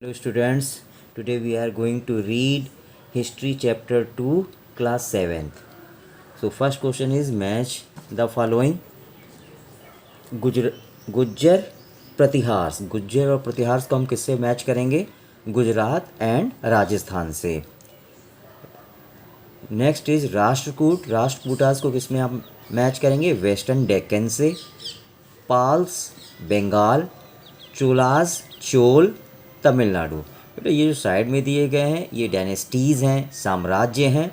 Hello students, today we are going to read History chapter 2 class 7th. So first question is match the following. गुजर गुज्जर प्रतिहार्स, गुज्जर और प्रतिहार्स को हम किससे match करेंगे? Gujarat and Rajasthan से. नेक्स्ट इज राष्ट्रकूट, राष्ट्रकूटास को किस में हम मैच करेंगे? वेस्टर्न डेक्कन से. पाल्स बंगाल, चोलास चोल तमिलनाडु. बेटा ये जो साइड में दिए गए हैं ये डायनेस्टीज़ हैं, साम्राज्य हैं,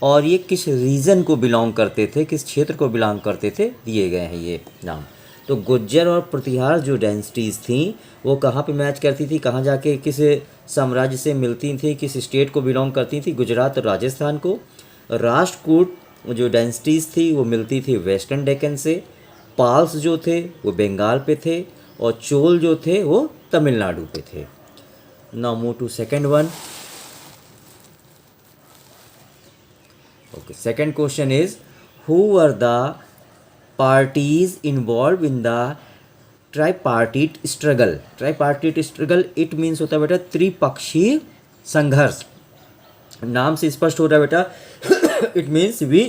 और ये किस रीजन को बिलोंग करते थे, किस क्षेत्र को बिलोंग करते थे, दिए गए हैं ये नाम. तो गुज्जर और प्रतिहार जो डायनेस्टीज़ थी वो कहाँ पे मैच करती थी, कहाँ जाके किस साम्राज्य से मिलती थी, किस स्टेट को बिलोंग करती थी? गुजरात और राजस्थान को. राष्ट्रकूट जो डायनेस्टीज़ थी वो मिलती थी वेस्टर्न डेक्कन से. पाल्स जो थे वो बंगाल पे थे, और चोल जो थे वो तमिलनाडु पे थे. Now move to second one. Okay, second question is who were the parties involved in the tripartite struggle? Tripartite struggle it means होता है बेटा त्रिपक्षीय संघर्ष. नाम से स्पष्ट हो रहा है बेटा. इट मीन्स भी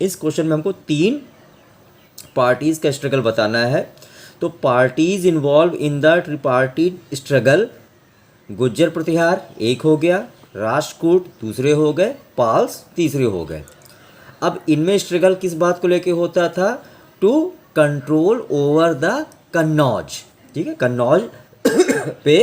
इस क्वेश्चन में हमको तीन पार्टीज का स्ट्रगल बताना है. तो parties involved in the tripartite struggle, Gujjar Pratihar एक हो गया, राष्ट्रकूट दूसरे हो गए, पाल्स तीसरे हो गए. अब इनमें स्ट्रगल किस बात को लेके होता था? To control over the Kannauj. ठीक है, कन्नौज पे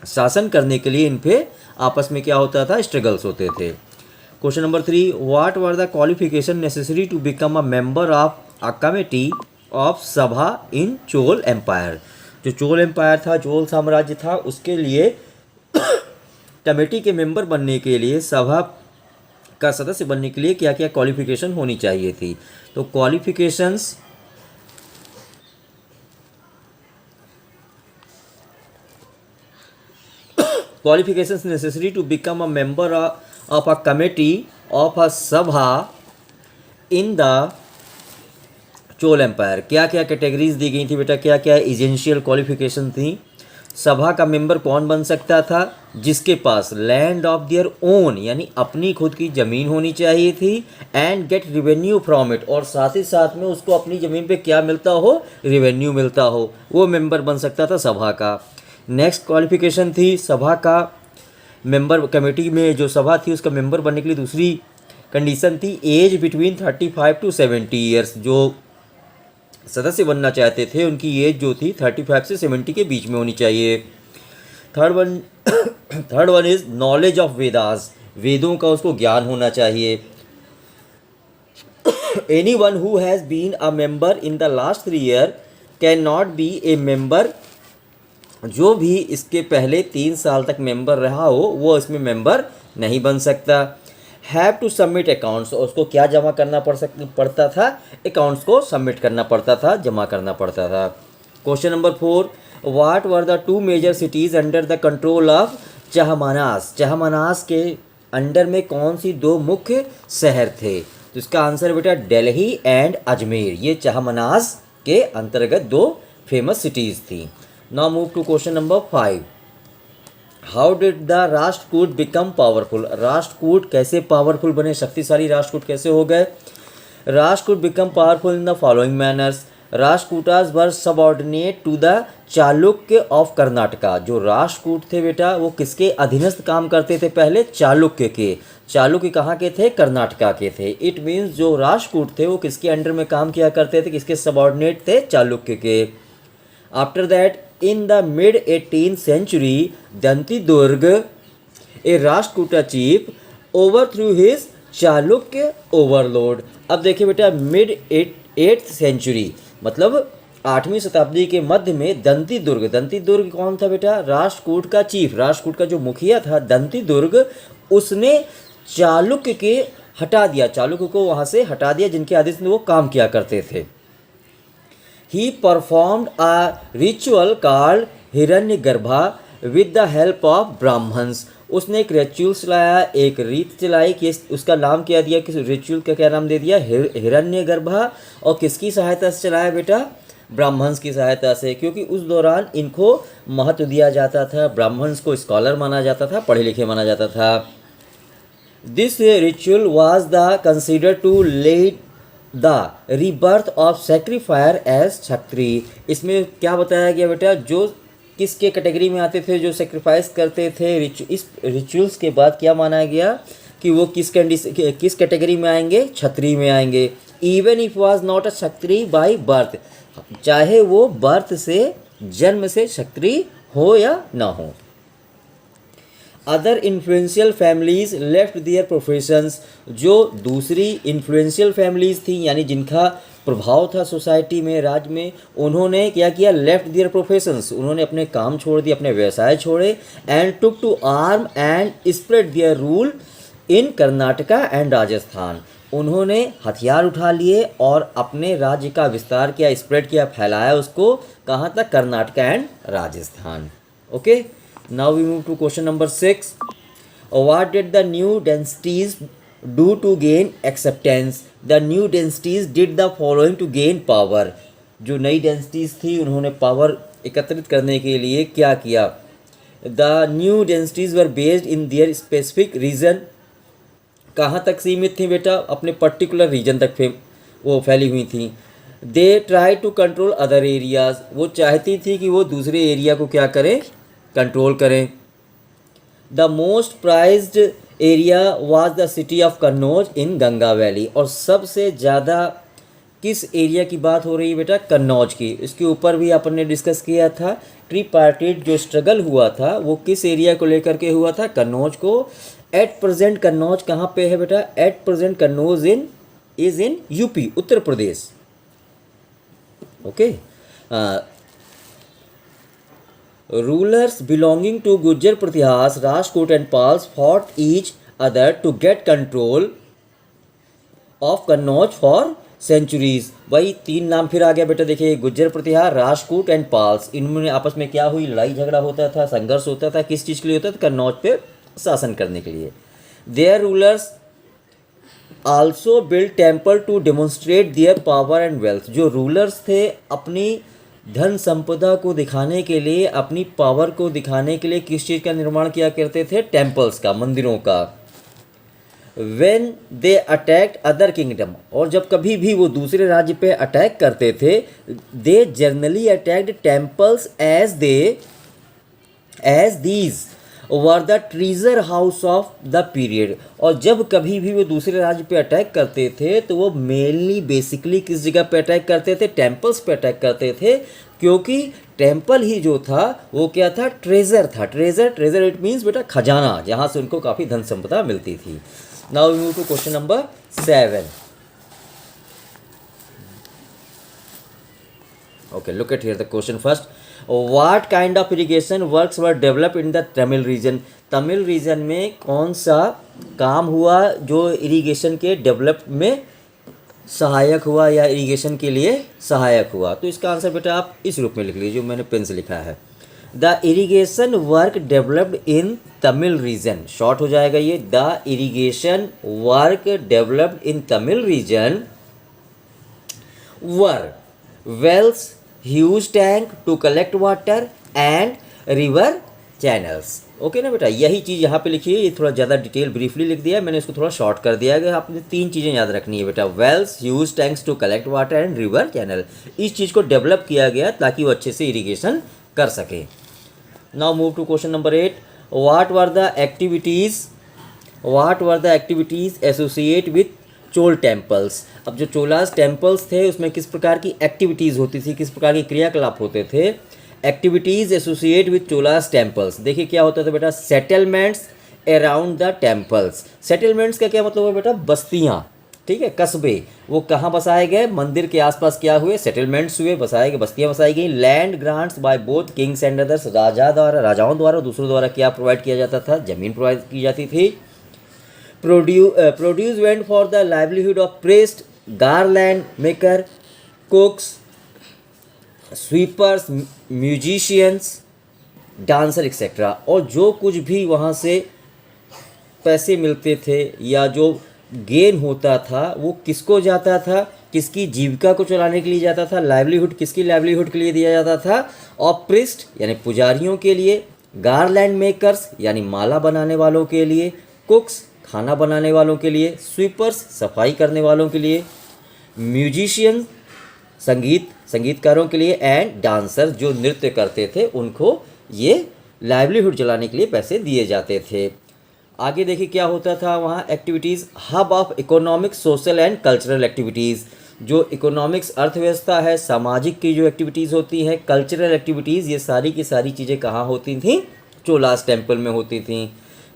शासन करने के लिए इन पे आपस में क्या होता था? स्ट्रगल्स होते थे. Question number 3, what were the qualification necessary to become a member of a committee of sabha in Chola empire? जो चोल एम्पायर था, चोल साम्राज्य था, उसके लिए कमेटी के मेंबर बनने के लिए, सभा का सदस्य बनने के लिए क्या क्या क्वालिफिकेशन होनी चाहिए थी? तो qualifications necessary to become a member of a committee of a sabha in the Chola empire. क्या क्या कैटेगरीज दी गई थी बेटा, क्या क्या एजेंशियल क्वालिफिकेशन थी? सभा का मेंबर कौन बन सकता था? जिसके पास लैंड ऑफ देयर ओन यानी अपनी खुद की ज़मीन होनी चाहिए थी, and get revenue from it, और साथ ही साथ में उसको अपनी ज़मीन पे क्या मिलता हो? रिवेन्यू मिलता हो. वो मेंबर बन सकता था सभा का. नेक्स्ट क्वालिफिकेशन थी सभा का मेंबर, कमेटी में जो सभा थी उसका मेंबर बनने के लिए दूसरी कंडीशन थी एज बिटवीन 35 टू 70 ईयर्स. जो सदस्य बनना चाहते थे उनकी एज जो थी 35 से 70 के बीच में होनी चाहिए. Third one is knowledge of Vedas, वेदों का उसको ज्ञान होना चाहिए. Anyone who has been a member in the last 3 year can not be a member. जो भी इसके पहले 3 साल तक मेंबर रहा हो वो इसमें मेंबर नहीं बन सकता. हैव टू सबमिट अकाउंट्स, और उसको क्या जमा करना पड़ता था? अकाउंट्स को सबमिट करना पड़ता था, जमा करना पड़ता था. Question number 4, what were the 2 major cities under the control of Chahamanas? Chahamanas के अंडर में कौन सी 2 मुख्य शहर थे? तो इसका आंसर बेटा दिल्ली एंड अजमेर. ये चहमनास के अंतर्गत 2 फेमस सिटीज़ थी. Now move to question number 5, how did the Rashtrakuta become powerful? Rashtrakuta कैसे पावरफुल बने, शक्तिशाली राष्ट्रकूट कैसे हो गए? Rashtrakuta become powerful in the following manners. Rashtrakutas were subordinate to the Chalukya of Karnataka. जो राष्ट्रकूट थे बेटा वो किसके अधीनस्थ काम करते थे? पहले चालुक्य के. चालुक्य कहाँ के थे? कर्नाटका के थे. इट मीन्स जो राष्ट्रकूट थे वो किसके अंडर में काम किया करते थे, किसके सबऑर्डिनेट थे? चालुक्य के. After that in the mid 18th century, Dantidurg, a Rashtrakuta chief, overthrew his Chalukya overlord. अब देखिए बेटा मिड 8th सेंचुरी मतलब 8वीं शताब्दी के मध्य में दंतीदुर्ग, दंतीदुर्ग कौन था बेटा? राष्ट्रकूट का चीफ, राष्ट्रकूट का जो मुखिया था दंतीदुर्ग, उसने चालुक्य के हटा दिया, चालुक्य को वहाँ से हटा दिया जिनके आदेश में वो काम किया करते थे. He performed a ritual called हिरण्यगर्भा with the help of Brahmins. उसने एक रिचुअल चलाया, एक रीत चलाई कि उसका नाम क्या दिया, किस रिचुअल का क्या नाम दे दिया? हिरण्यगर्भा. और किसकी सहायता से चलाया बेटा? ब्राह्मण्स की सहायता से, क्योंकि उस दौरान इनको महत्व दिया जाता था, ब्राह्मण्स को स्कॉलर माना जाता था, पढ़े लिखे माना जाता था। This ritual was the consider to lead the rebirth of sacrificer as Kshatriya. इसमें क्या बताया गया बेटा, जो किसके कैटेगरी में आते थे, जो सेक्रीफाइस करते थे, इस रिचुअल्स के बाद क्या माना गया कि वो किस कैटेगरी में आएंगे, क्षत्रिय में आएंगे। Even if was not a Kshatriya by birth, चाहे वो बर्थ से, जन्म से क्षत्रिय हो या ना हो। अदर इन्फ्लुएंशियल फैमिलीज लेफ्ट दियर प्रोफेशंस, जो दूसरी इन्फ्लुएंशियल फैमिलीज थी, यानी जिनका प्रभाव था सोसाइटी में, राज्य में, उन्होंने क्या किया, लेफ्ट दियर प्रोफेशंस, उन्होंने अपने काम छोड़ दिए, अपने व्यवसाय छोड़े। And took to arm and spread their rule in Karnataka and Rajasthan, उन्होंने हथियार उठा लिए और अपने राज्य का विस्तार किया, स्प्रेड किया, फैलाया उसको, कहाँ तक, Karnataka and Rajasthan. Okay, now we move to question number 6. What did the new densities do to gain acceptance? The new densities did the following to gain power. जो नई densities थी, उन्होंने पावर एकत्रित करने के लिए क्या किया। The new densities were based in their specific region. कहाँ तक सीमित थी बेटा, अपने पर्टिकुलर रीजन तक वो फैली हुई थी। They tried to control other areas. वो चाहती थी कि वो दूसरे एरिया को क्या करें, कंट्रोल करें। The most prized area was the city of Kannauj in Ganga valley, और सबसे ज़्यादा किस एरिया की बात हो रही है बेटा, कन्नौज की। इसके ऊपर भी अपन ने डिस्कस किया था, ट्रिपार्टिट जो स्ट्रगल हुआ था वो किस एरिया को लेकर के हुआ था, कन्नौज को। एट प्रेजेंट कन्नौज कहाँ पे है बेटा, at present Kannauj is in UP, Uttar Pradesh. Okay, rulers belonging to Gujjar Pratihas, Rajkot and Pals fought each other to get control of Kannauj for centuries. भाई तीन नाम फिर आ गया बेटा, देखिए, गुज्जर प्रतिहार, राजकोट एंड पाल्स, इनमें आपस में क्या हुई, लड़ाई झगड़ा होता था, संघर्ष होता था, किस चीज़ के लिए होता था, कन्नौज पे शासन करने के लिए। Their rulers also built temple to demonstrate their power and wealth. जो रूलर्स थे, अपनी धन संपदा को दिखाने के लिए, अपनी पावर को दिखाने के लिए किस चीज़ का निर्माण किया करते थे, टेम्पल्स का, मंदिरों का। When they attacked other kingdom, और जब कभी भी वो दूसरे राज्य पे अटैक करते थे, they generally attacked temples as these were the treasure house of the period। और जब कभी भी वो दूसरे राज्य पे अटैक करते थे तो वो मेनली बेसिकली किस जगह पे अटैक करते थे, टेम्पल्स पे अटैक करते थे, क्योंकि टेम्पल ही जो था वो क्या था, ट्रेजर था। ट्रेजर इट मीन्स बेटा खजाना, जहाँ से उनको काफ़ी धन संपदा मिलती थी। Now we move to question number 7. Okay, look at here the question first. What kind of irrigation works were developed in the Tamil region? Tamil region में कौन सा काम हुआ जो इरिगेशन के डेवलप में सहायक हुआ या इरिगेशन के लिए सहायक हुआ? तो इसका आंसर बेटा आप इस रूप में लिख लीजिए, जो मैंने पेन से लिखा है। The irrigation work developed in Tamil region, short हो जाएगा ये, the irrigation work developed in Tamil region were wells, huge tank to collect water and river channels. Okay ना बेटा, यही चीज़ यहाँ पे लिखी है, ये थोड़ा ज़्यादा डिटेल ब्रीफली लिख दिया है मैंने, इसको थोड़ा शॉर्ट कर दिया है। आपने तीन चीज़ें याद रखनी है बेटा, wells, huge tanks to collect water and river channel. इस चीज़ को डेवलप किया गया ताकि वो अच्छे से इरीगेशन कर सके। Now move to question number 8. What were the activities associate with Chola temples? अब जो चोलास टेम्पल्स थे उसमें किस प्रकार की एक्टिविटीज़ होती थी, किस प्रकार के क्रियाकलाप होते थे? Activities associate with Cholas temples, देखिए क्या होता था बेटा, settlements around the temples. Settlements का क्या मतलब है बेटा, बस्तियाँ, ठीक है, कस्बे। वो कहाँ बसाए गए, मंदिर के आसपास क्या हुए, सेटलमेंट्स हुए, बसाए गए, बस्तियाँ बसाई गई। Land grants by both Kings and others, राजाओं द्वारा दूसरों द्वारा क्या प्रोवाइड किया जाता था, जमीन प्रोवाइड की जाती थी। Produce went for the livelihood of priest, garland maker, कुक्स, sweepers, musicians, dancer etcetera. और जो कुछ भी वहाँ से पैसे मिलते थे या जो गेन होता था वो किसको जाता था, किसकी जीविका को चलाने के लिए जाता था, लाइवलीहुड किसकी लाइवलीहुड के लिए दिया जाता था, और प्रिस्ट यानी पुजारियों के लिए, गारलैंड मेकर्स यानी माला बनाने वालों के लिए, कुक्स खाना बनाने वालों के लिए, स्वीपर्स सफाई करने वालों के लिए, म्यूजिशियन संगीतकारों के लिए, एंड डांसर जो नृत्य करते थे उनको ये लाइवलीहुड चलाने के लिए पैसे दिए जाते थे। आगे देखिए क्या होता था वहाँ activities, hub of economic social and cultural activities, जो इकोनॉमिक्स अर्थव्यवस्था है, सामाजिक की जो एक्टिविटीज़ होती हैं, कल्चरल एक्टिविटीज़, ये सारी की सारी चीज़ें कहाँ होती थीं, चोलास टेम्पल में होती थीं।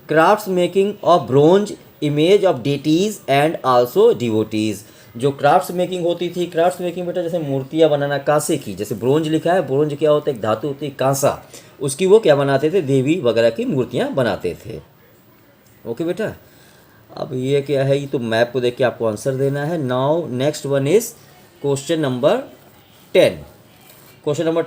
Crafts making of bronze image of deities and also devotees, जो क्राफ्ट्स मेकिंग होती थी, क्राफ्ट्स मेकिंग बेटा जैसे मूर्तियाँ बनाना कांसे की, जैसे ब्रोंज लिखा है, ब्रोंज क्या होता है, एक धातु होती है कांसा, उसकी वो क्या बनाते थे, देवी वगैरह की मूर्तियाँ बनाते थे। ओके बेटा, अब ये क्या है, ये तो मैप को देख के आपको आंसर देना है। Now next one is question number 10। Question number